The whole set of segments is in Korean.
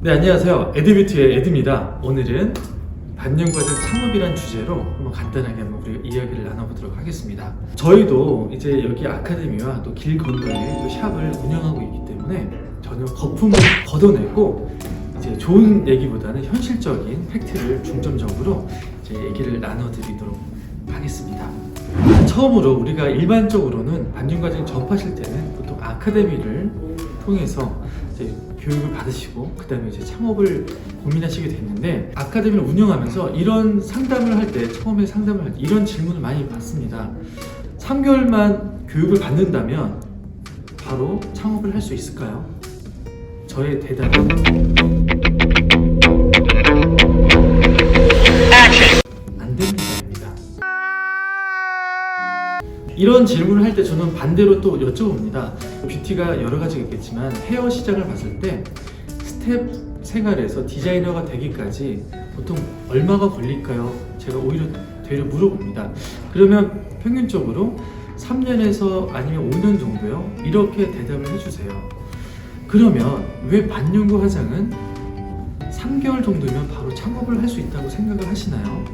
네, 안녕하세요. 에드뷰티의 에드입니다. 오늘은 반년과정 창업이란 주제로 한번 간단하게 우리가 이야기를 나눠보도록 하겠습니다. 저희도 이제 여기 아카데미와 또 길 건너에 또 샵을 운영하고 있기 때문에 전혀 거품을 걷어내고 이제 좋은 얘기보다는 현실적인 팩트를 중점적으로 이제 얘기를 나눠드리도록 하겠습니다. 처음으로 우리가 일반적으로는 반년과정 접하실 때는 보통 아카데미를 통해서 이제 교육을 받으시고 그 다음에 이제 창업을 고민하시게 됐는데, 아카데미를 운영하면서 이런 상담을 할 때, 처음에 상담을 할 때 이런 질문을 많이 받습니다. 3개월만 교육을 받는다면 바로 창업을 할 수 있을까요? 저의 대답은 안 됩니다입니다. 이런 질문을 할 때 저는 반대로 또 여쭤봅니다. 뷰티가 여러 가지가 있겠지만 헤어 시장을 봤을 때 스텝 생활에서 디자이너가 되기까지 보통 얼마가 걸릴까요? 제가 오히려 되려 물어봅니다. 그러면 평균적으로 3년에서 아니면 5년 정도요? 이렇게 대답을 해주세요. 그러면 왜 반년과 화장은 3개월 정도면 바로 창업을 할 수 있다고 생각을 하시나요?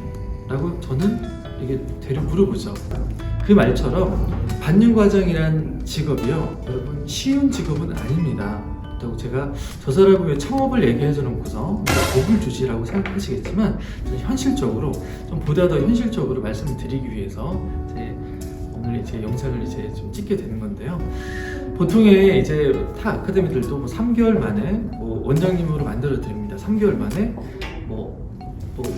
라고 저는 이게 되려 물어보죠. 그 말처럼 반년과정이란 직업이요, 여러분 쉬운 직업은 아닙니다. 그렇다고 제가 저 사람이 왜 창업을 얘기해줘 놓고서 복을 주지라고 생각하시겠지만, 저는 현실적으로 좀 보다 더 현실적으로 말씀을 드리기 위해서 오늘 이제 영상을 이제 좀 찍게 되는 건데요. 보통의 이제 타 아카데미들도 뭐 3개월 만에 뭐 원장님으로 만들어 드립니다. 3개월 만에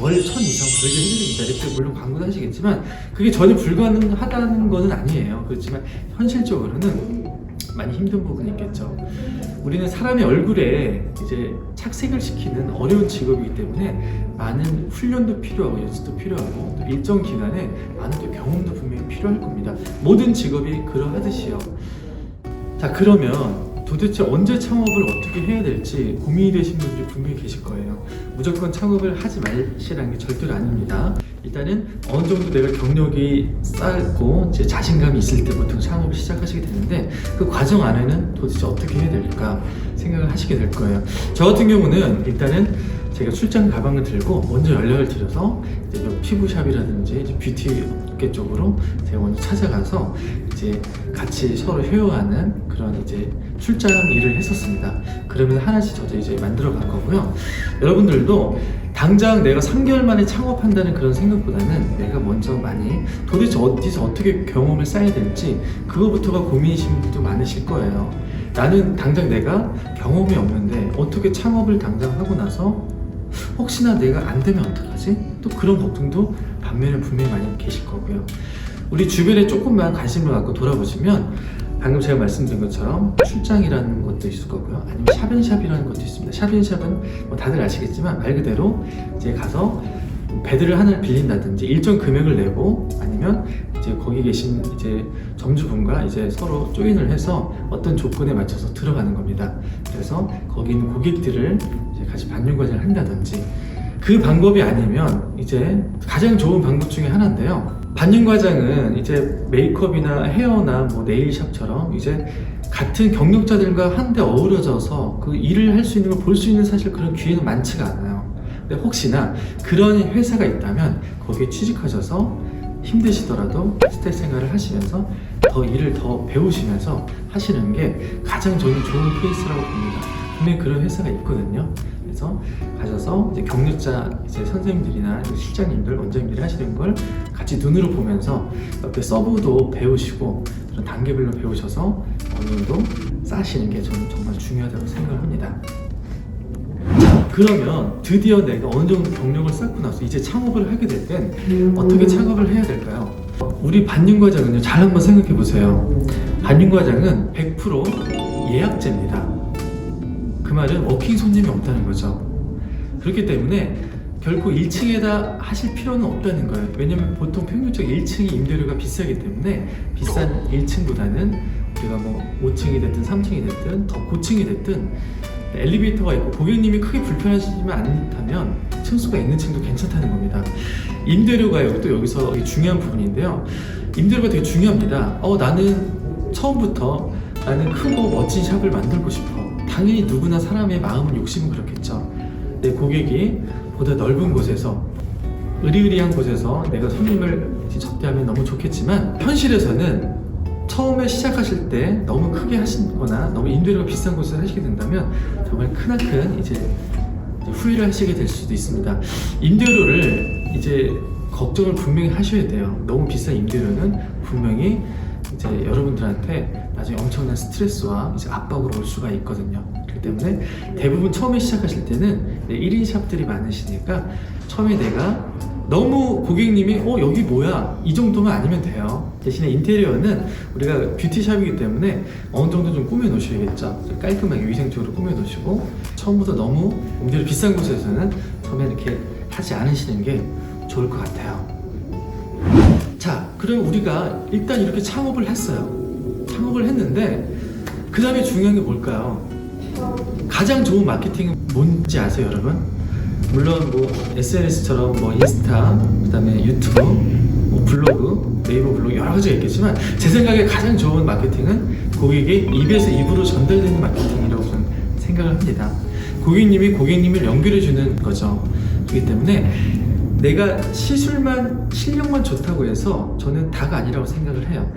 월 1,000 이상 벌게 해드립니다. 이렇게 물론 광고도 하시겠지만 그게 전혀 불가능하다는 것은 아니에요. 그렇지만 현실적으로는 많이 힘든 부분이 있겠죠. 우리는 사람의 얼굴에 이제 착색을 시키는 어려운 직업이기 때문에 많은 훈련도 필요하고 연습도 필요하고 또 일정 기간에 많은 또 경험도 분명히 필요할 겁니다. 모든 직업이 그러하듯이요. 자, 그러면 도대체 언제 창업을 어떻게 해야 될지 고민이 되신 분들이 분명히 계실 거예요. 무조건 창업을 하지 마시라는 게 절대로 아닙니다. 일단은 어느 정도 내가 경력이 쌓고 이제 자신감이 있을 때부터 창업을 시작하시게 되는데, 그 과정 안에는 도대체 어떻게 해야 될까 생각을 하시게 될 거예요. 저 같은 경우는 일단은 제가 출장 가방을 들고 먼저 연락을 드려서 이제 피부샵이라든지 이제 뷰티 업계 쪽으로 제가 먼저 찾아가서 이제 같이 서로 회화하는 그런 이제 출장 일을 했었습니다. 그러면서 하나씩 저도 이제 만들어 갈 거고요. 여러분들도 당장 내가 3개월 만에 창업한다는 그런 생각보다는 내가 먼저 많이 도대체 어디서 어떻게 경험을 쌓아야 될지 그거부터가 고민이신 분도 많으실 거예요. 나는 당장 내가 경험이 없는데 어떻게 창업을 당장 하고 나서 혹시나 내가 안 되면 어떡하지? 또 그런 걱정도 반면에 분명히 많이 계실 거고요. 우리 주변에 조금만 관심을 갖고 돌아보시면 방금 제가 말씀드린 것처럼 출장이라는 것도 있을 거고요. 아니면 샵앤샵이라는 것도 있습니다. 샵앤샵은 뭐 다들 아시겠지만 말 그대로 이제 가서 베드를 하나를 빌린다든지 일정 금액을 내고, 아니면 이제 거기 계신 이제 점주분과 이제 서로 조인을 해서 어떤 조건에 맞춰서 들어가는 겁니다. 그래서 거기 있는 고객들을 이제 같이 반년과정을 한다든지, 그 방법이 아니면 이제 가장 좋은 방법 중에 하나인데요. 반년과정은 이제 메이크업이나 헤어나 뭐 네일샵처럼 이제 같은 경력자들과 한데 어우러져서 그 일을 할 수 있는 걸 볼 수 있는 사실 그런 기회는 많지가 않아요. 근데 혹시나 그런 회사가 있다면 거기에 취직하셔서 힘드시더라도 스텝 생활을 하시면서 더 일을 더 배우시면서 하시는 게 가장 저는 좋은 케이스라고 봅니다. 분명히 그런 회사가 있거든요. 그래서 가셔서 이제 경력자 이제 선생님들이나 실장님들, 원장님들이 하시는 걸 같이 눈으로 보면서 옆에 서브도 배우시고 그런 단계별로 배우셔서 어느 정도 쌓으시는 게 저는 정말 중요하다고 생각을 합니다. 그러면 드디어 내가 어느 정도 경력을 쌓고 나서 이제 창업을 하게 될 땐 어떻게 창업을 해야 될까요? 우리 반년과정은요, 잘 한번 생각해 보세요. 반년과정은 100% 예약제입니다. 그 말은 워킹 손님이 없다는 거죠. 그렇기 때문에 결코 1층에다 하실 필요는 없다는 거예요. 왜냐면 보통 평균적으로 1층이 임대료가 비싸기 때문에 비싼 1층보다는 우리가 뭐 5층이 됐든 3층이 됐든 더 고층이 됐든 엘리베이터가 있고 고객님이 크게 불편하시지만 않다면 층수가 있는 층도 괜찮다는 겁니다. 임대료가 또 여기서 되게 중요한 부분인데요. 임대료가 되게 중요합니다. 나는 처음부터 나는 크고 멋진 샵을 만들고 싶어. 당연히 누구나 사람의 마음은 욕심은 그렇겠죠. 내 고객이 보다 넓은 곳에서 으리으리한 곳에서 내가 손님을 접대하면 너무 좋겠지만 현실에서는 처음에 시작하실 때 너무 크게 하시거나 너무 임대료가 비싼 곳에서 하시게 된다면 정말 크나큰 이제 후회를 하시게 될 수도 있습니다. 임대료를 이제 걱정을 분명히 하셔야 돼요. 너무 비싼 임대료는 분명히 이제 여러분들한테 나중에 엄청난 스트레스와 이제 압박으로 올 수가 있거든요. 그렇기 때문에 대부분 처음에 시작하실 때는 1인 샵들이 많으시니까 처음에 내가 너무 고객님이 여기 뭐야 이 정도만 아니면 돼요. 대신에 인테리어는 우리가 뷰티샵이기 때문에 어느 정도 좀 꾸며 놓으셔야겠죠. 좀 깔끔하게 위생적으로 꾸며 놓으시고 처음부터 너무 임대료 비싼 곳에서는 처음에 이렇게 하지 않으시는 게 좋을 것 같아요. 자, 그럼 우리가 일단 이렇게 창업을 했어요. 창업을 했는데 그 다음에 중요한 게 뭘까요? 가장 좋은 마케팅은 뭔지 아세요, 여러분? 물론 뭐 SNS처럼 뭐 인스타, 그 다음에 유튜브, 뭐 블로그, 네이버 블로그 여러 가지가 있겠지만 제 생각에 가장 좋은 마케팅은 고객의 입에서 입으로 전달되는 마케팅이라고 저는 생각을 합니다. 고객님이 고객님을 연결해 주는 거죠. 그렇기 때문에 내가 실력만 좋다고 해서 저는 다가 아니라고 생각을 해요.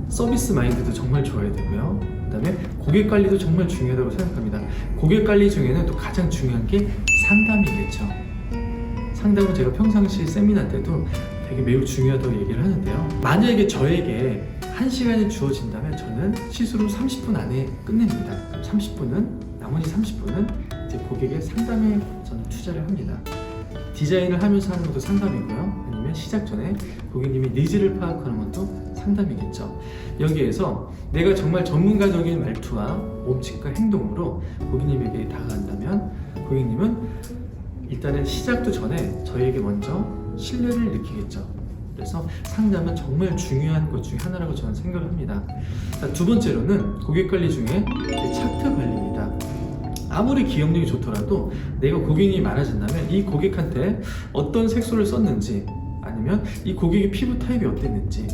서비스 마인드도 정말 좋아야 되고요. 그 다음에 고객 관리도 정말 중요하다고 생각합니다. 고객 관리 중에는 또 가장 중요한 게 상담이겠죠. 상담은 제가 평상시 세미나 때도 되게 매우 중요하다고 얘기를 하는데요. 만약에 저에게 1시간이 주어진다면 저는 시술을 30분 안에 끝냅니다. 30분은 나머지 30분은 이제 고객의 상담에 저는 투자를 합니다. 디자인을 하면서 하는 것도 상담이고요. 아니면 시작 전에 고객님의 니즈를 파악하는 것도 상담이겠죠. 여기에서 내가 정말 전문가적인 말투와 몸짓과 행동으로 고객님에게 다가간다면 고객님은 일단은 시작도 전에 저희에게 먼저 신뢰를 느끼겠죠. 그래서 상담은 정말 중요한 것 중에 하나라고 저는 생각을 합니다. 자, 두 번째로는 고객 관리 중에 차트 관리입니다. 아무리 기억력이 좋더라도 내가 고객이 많아진다면 이 고객한테 어떤 색소를 썼는지 아니면 이 고객의 피부 타입이 어땠는지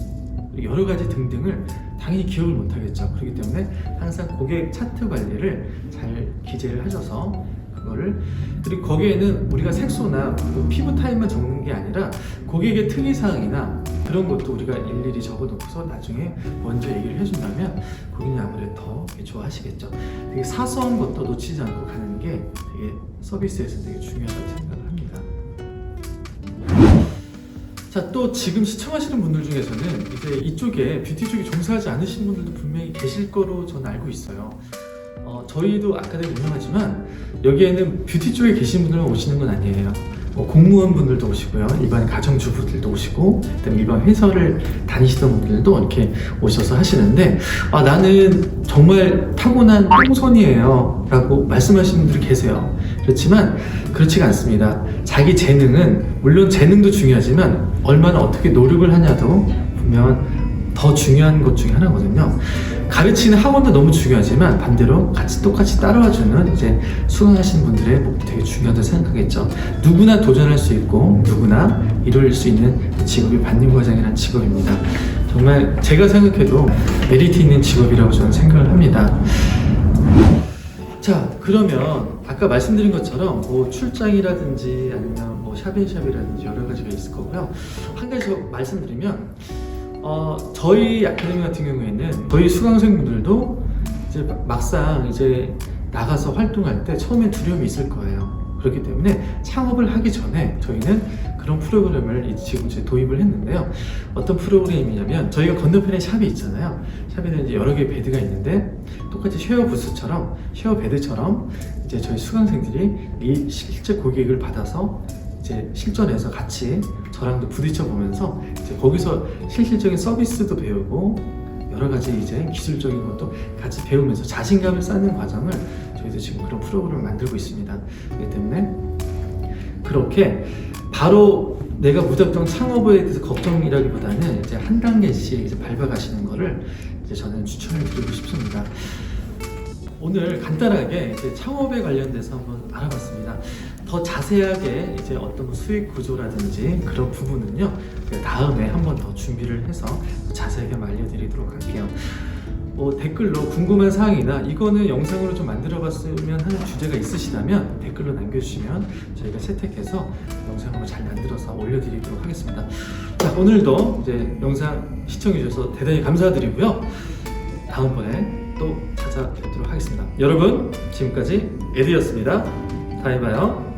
여러 가지 등등을 당연히 기억을 못하겠죠. 그렇기 때문에 항상 고객 차트 관리를 잘 기재를 하셔서 그거를 그리고 거기에는 우리가 색소나 뭐 피부 타입만 적는 게 아니라 고객의 특이사항이나 그런 것도 우리가 일일이 적어놓고서 나중에 먼저 얘기를 해준다면 고객이 아무래도 더 좋아하시겠죠. 되게 사소한 것도 놓치지 않고 가는 게 되게 서비스에서 되게 중요하다고 생각을 합니다. 자, 또 지금 시청하시는 분들 중에서는 이제 이쪽에 뷰티 쪽에 종사하지 않으신 분들도 분명히 계실 거로 저는 알고 있어요. 저희도 아카데미 운영하지만 여기에는 뷰티 쪽에 계신 분들만 오시는 건 아니에요. 공무원 분들도 오시고요, 일반 가정주부들도 오시고, 그다음에 일반 회사를 다니시던 분들도 이렇게 오셔서 하시는데 나는 정말 타고난 똥손이에요 라고 말씀하시는 분들이 계세요. 그렇지만 그렇지가 않습니다. 자기 재능은 물론 재능도 중요하지만 얼마나 어떻게 노력을 하냐도 분명 더 중요한 것 중에 하나거든요. 가르치는 학원도 너무 중요하지만 반대로 똑같이 따라와주는 이제 수강하시는 분들의 목도 되게 중요하다고 생각하겠죠. 누구나 도전할 수 있고 누구나 이룰 수 있는 직업이 반림과장이라는 직업입니다. 정말 제가 생각해도 메리트 있는 직업이라고 저는 생각을 합니다. 자, 그러면 아까 말씀드린 것처럼 뭐 출장이라든지 아니면 뭐 샵인샵이라든지 여러 가지가 있을 거고요. 한 가지 더 말씀드리면 저희 아카데미 같은 경우에는 저희 수강생분들도 이제 막상 이제 나가서 활동할 때 처음에 두려움이 있을 거예요. 그렇기 때문에 창업을 하기 전에 저희는 그런 프로그램을 지금 도입을 했는데요. 어떤 프로그램이냐면 저희가 건너편에 샵이 있잖아요. 샵에는 이제 여러 개의 베드가 있는데 똑같이 쉐어 부스처럼 쉐어 베드처럼 이제 저희 수강생들이 이 실제 고객을 받아서 이제 실전에서 같이 저랑도 부딪혀 보면서 이제 거기서 실질적인 서비스도 배우고 여러 가지 이제 기술적인 것도 같이 배우면서 자신감을 쌓는 과정을 저희도 지금 그런 프로그램을 만들고 있습니다. 그렇기 때문에 그렇게 바로 내가 무작정 창업에 대해서 걱정이라기보다는 이제 한 단계씩 이제 밟아가시는 거를 이제 저는 추천을 드리고 싶습니다. 오늘 간단하게 이제 창업에 관련돼서 한번 알아봤습니다. 더 자세하게 이제 어떤 수익 구조라든지 그런 부분은요 다음에 한번 더 준비를 해서 자세하게 알려드리도록 할게요. 댓글로 궁금한 사항이나 이거는 영상으로 좀 만들어봤으면 하는 주제가 있으시다면 댓글로 남겨주시면 저희가 채택해서 영상으로 잘 만들어서 올려드리도록 하겠습니다. 자, 오늘도 이제 영상 시청해주셔서 대단히 감사드리고요. 다음번에 또 찾아뵙도록 하겠습니다. 여러분, 지금까지 에디였습니다. 다음에 봐요.